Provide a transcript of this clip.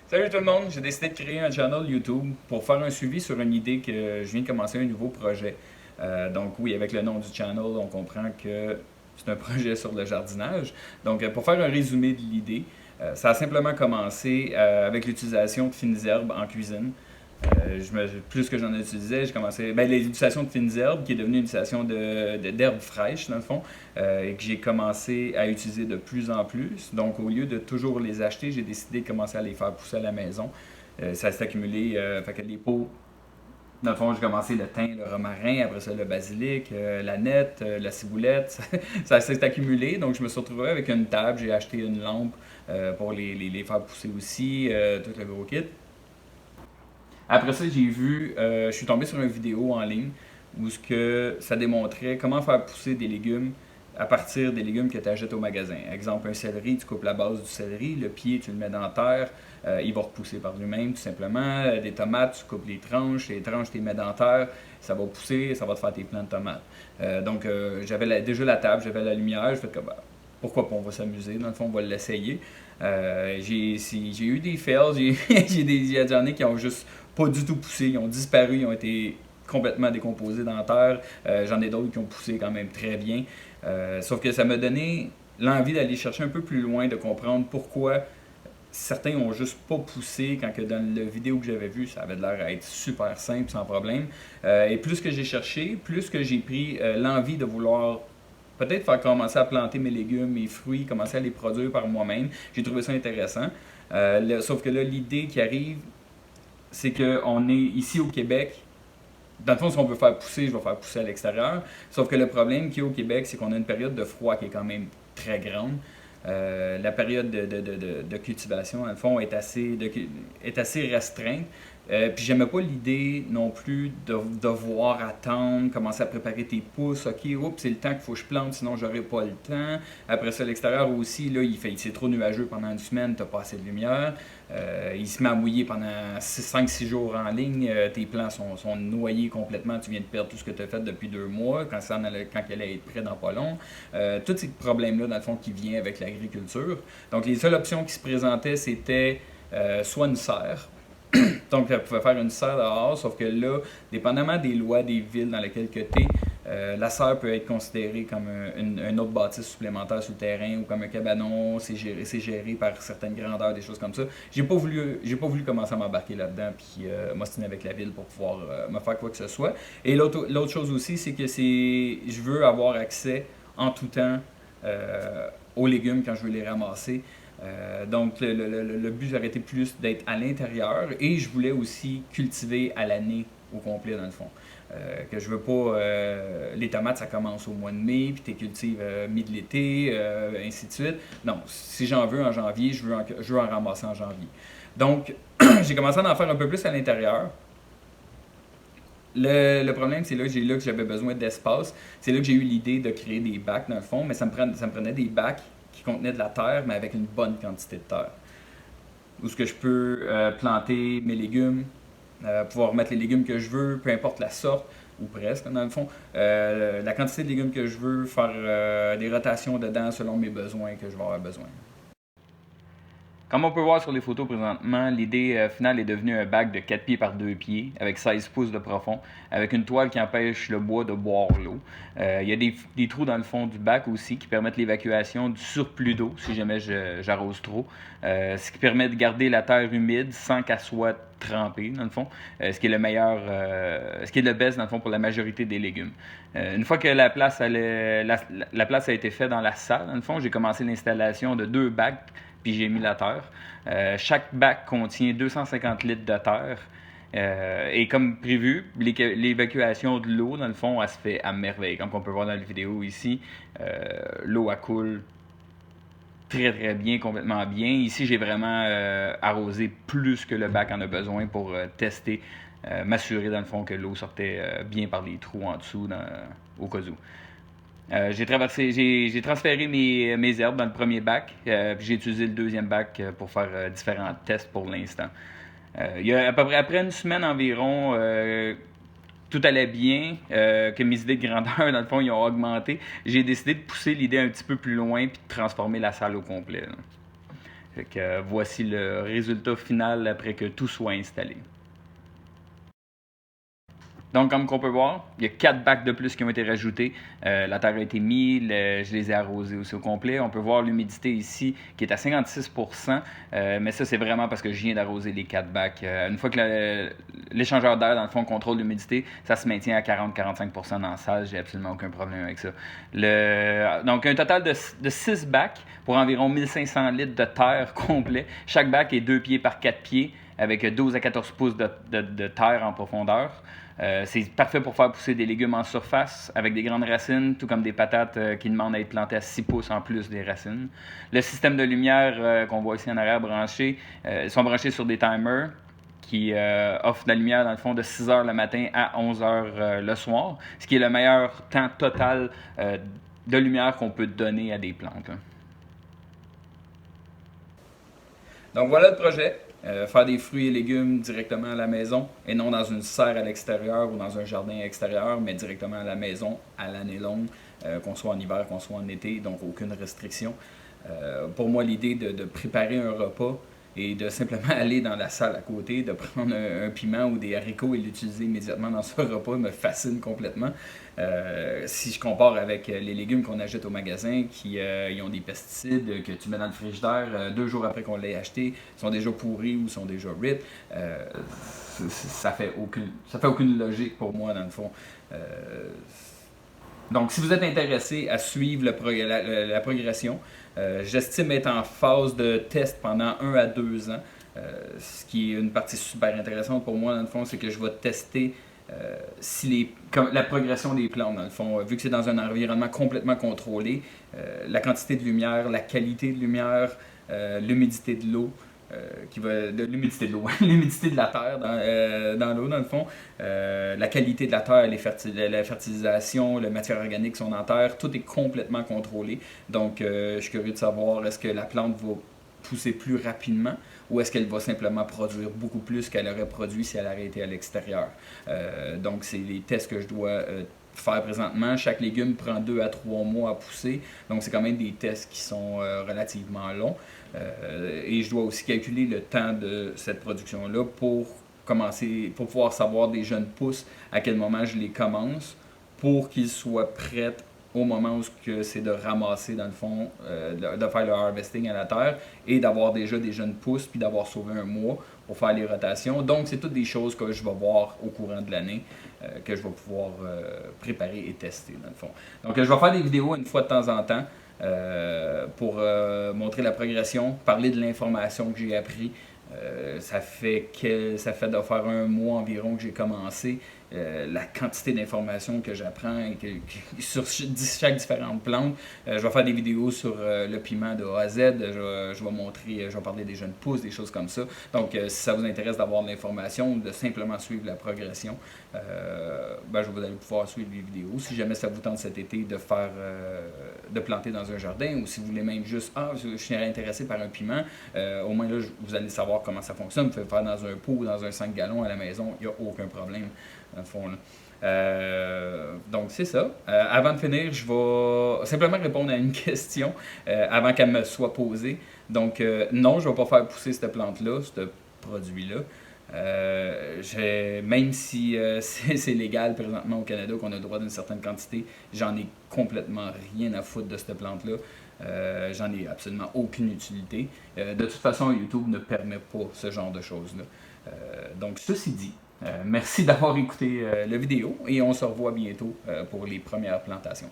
Salut tout le monde, j'ai décidé de créer un channel YouTube pour faire un suivi sur une idée que je viens de commencer un nouveau projet. Donc oui, avec le nom du channel, on comprend que c'est un projet sur le jardinage. Donc pour faire un résumé de l'idée, ça a simplement commencé avec l'utilisation de fines herbes en cuisine. Plus que j'en utilisais, j'ai commencé. Ben, l'utilisation de fines herbes, qui est devenue une utilisation d'herbes fraîches, dans le fond, et que j'ai commencé à utiliser de plus en plus. Donc, au lieu de toujours les acheter, j'ai décidé de commencer à les faire pousser à la maison. Ça s'est accumulé, fait que les pots, dans le fond, j'ai commencé le thym, le romarin, après ça le basilic, la nette, la ciboulette. Ça s'est accumulé, donc je me suis retrouvé avec une table, j'ai acheté une lampe pour les faire pousser aussi, tout le gros kit. Après ça, je suis tombé sur une vidéo en ligne où ce que ça démontrait comment faire pousser des légumes à partir des légumes que tu achètes au magasin. Exemple, un céleri, tu coupes la base du céleri, le pied, tu le mets dans la terre, il va repousser par lui-même tout simplement. Des tomates, tu coupes les tranches, tu les mets dans la terre, ça va pousser, ça va te faire tes plants de tomates. J'avais déjà la table, j'avais la lumière, je fais comme, bah, pourquoi pas, on va s'amuser, dans le fond, on va l'essayer. J'ai eu des fails, il y en a qui ont juste pas du tout poussé, ils ont disparu, ils ont été complètement décomposés dans la terre. J'en ai d'autres qui ont poussé quand même très bien. Sauf que ça m'a donné l'envie d'aller chercher un peu plus loin, de comprendre pourquoi certains ont juste pas poussé quand que dans la vidéo que j'avais vue, ça avait l'air à être super simple, sans problème. Et plus que j'ai cherché, plus que j'ai pris l'envie de vouloir peut-être faire commencer à planter mes légumes, mes fruits, commencer à les produire par moi-même. J'ai trouvé ça intéressant. Sauf que là, l'idée qui arrive, c'est qu'on est ici au Québec. Dans le fond, si on veut faire pousser, je vais faire pousser à l'extérieur. Sauf que le problème qu'il y a au Québec, c'est qu'on a une période de froid qui est quand même très grande. La période de cultivation, dans le fond, est assez restreinte. Puis j'aimais pas l'idée non plus de devoir attendre, commencer à préparer tes pousses. Ok, oups, c'est le temps qu'il faut que je plante, sinon j'aurai pas le temps. Après ça, à l'extérieur aussi, là, c'est trop nuageux pendant une semaine, t'as pas assez de lumière. Il se met à mouiller pendant 5-6 jours en ligne. Tes plants sont noyés complètement. Tu viens de perdre tout ce que tu as fait depuis 2 mois, quand elle allait être prêt dans pas long. Tous ces problèmes-là, dans le fond, qui viennent avec l'agriculture. Donc, les seules options qui se présentaient, c'était soit une serre. Donc, elle pouvait faire une serre dehors, sauf que là, dépendamment des lois des villes dans lesquelles tu es, la serre peut être considérée comme une autre bâtisse supplémentaire sur le terrain ou comme un cabanon, c'est géré par certaines grandeurs, des choses comme ça. J'ai pas voulu commencer à m'embarquer là-dedans puis m'ostiner avec la ville pour pouvoir me faire quoi que ce soit. Et l'autre chose aussi, c'est que je veux avoir accès en tout temps aux légumes quand je veux les ramasser. Donc, le but aurait été plus d'être à l'intérieur et je voulais aussi cultiver à l'année au complet, dans le fond. Que je veux pas. Les tomates, ça commence au mois de mai, puis tu cultives mi de l'été, ainsi de suite. Non, si j'en veux en janvier, je veux en ramasser en janvier. Donc, j'ai commencé à en faire un peu plus à l'intérieur. Le problème, c'est là que j'avais besoin d'espace. C'est là que j'ai eu l'idée de créer des bacs, dans le fond, mais ça me prenait des bacs qui contenaient de la terre, mais avec une bonne quantité de terre. Où ce que je peux planter mes légumes, pouvoir mettre les légumes que je veux, peu importe la sorte, ou presque dans le fond, la quantité de légumes que je veux, faire des rotations dedans selon mes besoins que je vais avoir besoin. Comme on peut voir sur les photos présentement, l'idée finale est devenue un bac de 4 pieds par 2 pieds avec 16 pouces de profond, avec une toile qui empêche le bois de boire l'eau. Il y a des trous dans le fond du bac aussi qui permettent l'évacuation du surplus d'eau si jamais j'arrose trop, ce qui permet de garder la terre humide sans qu'elle soit trempée dans le fond, ce qui est ce qui est le best dans le fond pour la majorité des légumes. Une fois que la place a été faite dans la salle, dans le fond, j'ai commencé l'installation de 2 bacs puis j'ai mis la terre. Chaque bac contient 250 litres de terre. Et comme prévu, l'évacuation de l'eau, dans le fond, elle se fait à merveille. Comme on peut voir dans la vidéo ici, l'eau, elle coule très très bien, complètement bien. Ici, j'ai vraiment arrosé plus que le bac en a besoin pour tester, m'assurer dans le fond que l'eau sortait bien par les trous en dessous au cas où. J'ai transféré mes herbes dans le premier bac, puis j'ai utilisé le deuxième bac pour faire différents tests pour l'instant. Il y a à peu près après une semaine environ, tout allait bien, que mes idées de grandeur, dans le fond, ils ont augmenté. J'ai décidé de pousser l'idée un petit peu plus loin puis de transformer la salle au complet. Là. Fait que, voici le résultat final après que tout soit installé. Donc, comme on peut voir, il y a 4 bacs de plus qui ont été rajoutés. La terre a été mise, je les ai arrosés aussi au complet. On peut voir l'humidité ici qui est à 56%, mais ça, c'est vraiment parce que je viens d'arroser les 4 bacs. Une fois que l'échangeur d'air, dans le fond, contrôle l'humidité, ça se maintient à 40-45% dans la salle. J'ai absolument aucun problème avec ça. Donc, un total de 6 bacs pour environ 1500 litres de terre complet. Chaque bac est 2 pieds par 4 pieds avec 12 à 14 pouces de terre en profondeur. C'est parfait pour faire pousser des légumes en surface avec des grandes racines, tout comme des patates qui demandent à être plantées à 6 pouces en plus des racines. Le système de lumière qu'on voit ici en arrière branché, sont branchés sur des timers qui offrent de la lumière dans le fond de 6 h le matin à 11 h le soir, ce qui est le meilleur temps total de lumière qu'on peut donner à des plantes. Donc voilà le projet. Faire des fruits et légumes directement à la maison et non dans une serre à l'extérieur ou dans un jardin extérieur, mais directement à la maison à l'année longue, qu'on soit en hiver, qu'on soit en été, donc aucune restriction. Pour moi, l'idée de préparer un repas et de simplement aller dans la salle à côté, de prendre un piment ou des haricots et l'utiliser immédiatement dans ce repas me fascine complètement. Si je compare avec les légumes qu'on achète au magasin, qui ils ont des pesticides que tu mets dans le frigidaire 2 jours après qu'on l'ait acheté, sont déjà pourris ou sont déjà rips, ça fait aucune logique pour moi dans le fond. Donc, si vous êtes intéressé à suivre la progression, j'estime être en phase de test pendant 1 à 2 ans. Ce qui est une partie super intéressante pour moi, dans le fond, c'est que je vais tester la progression des plantes, dans le fond. Vu que c'est dans un environnement complètement contrôlé, la quantité de lumière, la qualité de lumière, l'humidité de l'eau, l'humidité de l'eau, l'humidité de la terre dans l'eau, dans le fond, la qualité de la terre, la fertilisation, la matière organique sont dans la terre, tout est complètement contrôlé. Donc, je suis curieux de savoir est-ce que la plante va pousser plus rapidement ou est-ce qu'elle va simplement produire beaucoup plus qu'elle aurait produit si elle avait été à l'extérieur. Donc, c'est les tests que je dois faire présentement. Chaque légume prend 2 à 3 mois à pousser, donc c'est quand même des tests qui sont relativement longs. Et je dois aussi calculer le temps de cette production-là pour pouvoir savoir des jeunes pousses à quel moment je les commence pour qu'ils soient prêts au moment où c'est de ramasser, dans le fond, de faire le harvesting à la terre et d'avoir déjà des jeunes pousses puis d'avoir sauvé un mois pour faire les rotations. Donc, c'est toutes des choses que je vais voir au courant de l'année, que je vais pouvoir préparer et tester, dans le fond. Donc, je vais faire des vidéos une fois de temps en temps pour montrer la progression, parler de l'information que j'ai appris. Ça fait de faire 1 mois environ que j'ai commencé. La quantité d'informations que j'apprends sur chaque différente plante. Je vais faire des vidéos sur le piment de A à Z. Je vais parler des jeunes pousses, des choses comme ça. Donc, si ça vous intéresse d'avoir de l'information, de simplement suivre la progression, vous allez pouvoir suivre les vidéos. Si jamais ça vous tente cet été de planter dans un jardin, ou si vous voulez même juste, je suis intéressé par un piment, au moins là, vous allez savoir comment ça fonctionne. Vous pouvez le faire dans un pot ou dans un 5 gallons à la maison, il n'y a aucun problème. Dans le fond, là. Donc, c'est ça. Avant de finir, je vais simplement répondre à une question avant qu'elle me soit posée. Donc, non, je ne vais pas faire pousser cette plante-là, ce produit-là. Même si c'est légal présentement au Canada, qu'on a le droit d'une certaine quantité, j'en ai complètement rien à foutre de cette plante-là. J'en ai absolument aucune utilité. De toute façon, YouTube ne permet pas ce genre de choses-là. Donc, ceci dit, merci d'avoir écouté la vidéo et on se revoit bientôt pour les premières plantations.